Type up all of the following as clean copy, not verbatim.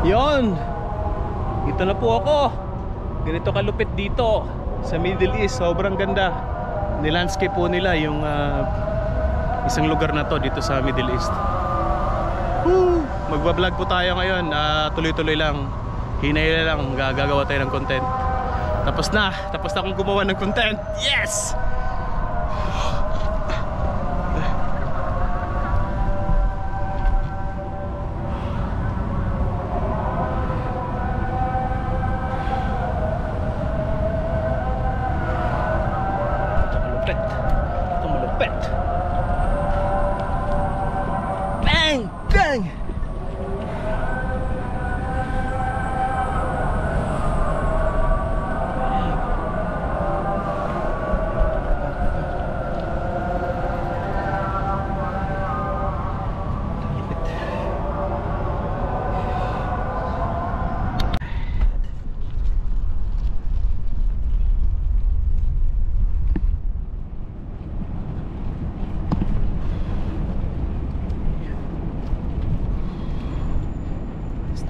Yon, dito na po ako. Ganito kalupit dito sa Middle East. Sobrang ganda. Nilandscape po nila yung isang lugar na to dito sa Middle East. Woo! Magbablog po tayo ngayon. Tuloy-tuloy lang. Hinay lang. Gagawa tayo ng content. Tapos na akong gumawa ng content. Yes! Ito malupit. Bang! Bang!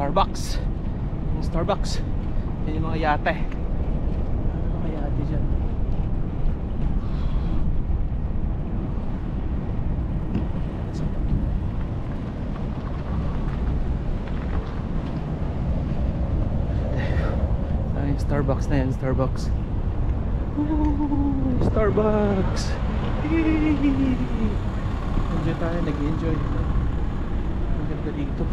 Starbucks. Yung Starbucks. Yan yung mga yate. Mga yate dyan. Yung Starbucks na yan. Starbucks. Ooh, Starbucks. Enjoy tayo. Nag-enjoy. Ang ganda dito.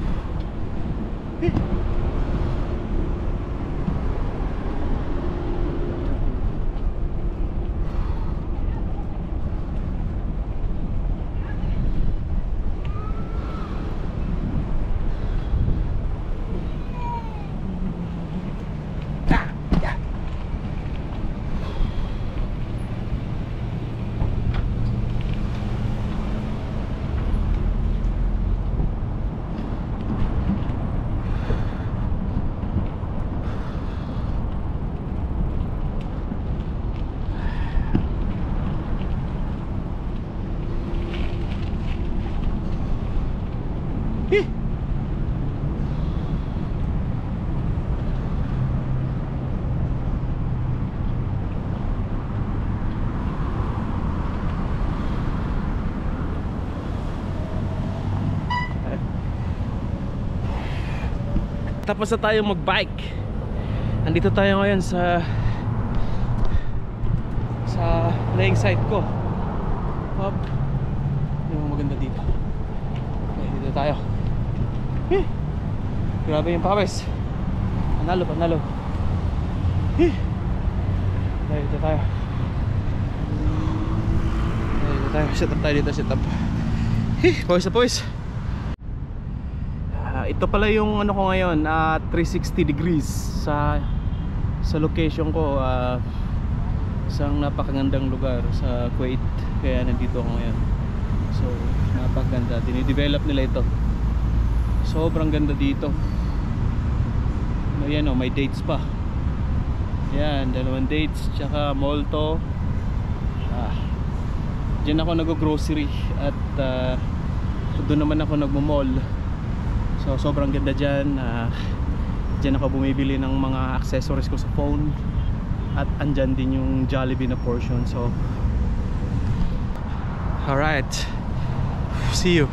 Tapos na tayo mag-bike. Nandito tayo ngayon sa playing site ko. Hop. Yung maganda dito. Okay, dito tayo. Grabe yung pawis. Panalo. Dito tayo. Set up tayo dito, set up. Pawis na pawis. Ito pala yung ano ko ngayon, 360 degrees sa location ko. Isang napakagandang lugar sa Kuwait. Kaya nandito ako ngayon. So napakaganda, dinidevelop nila ito. Sobrang ganda dito. Ayan, may dates pa. Yan, 2 dates. Tsaka molto. Diyan ako nag-grocery. At doon naman ako nagmo-mall. So sobrang ganda dyan. Dyan ako bumibili ng mga accessories ko sa phone. At andyan din yung Jollibee na portion. So alright, see you.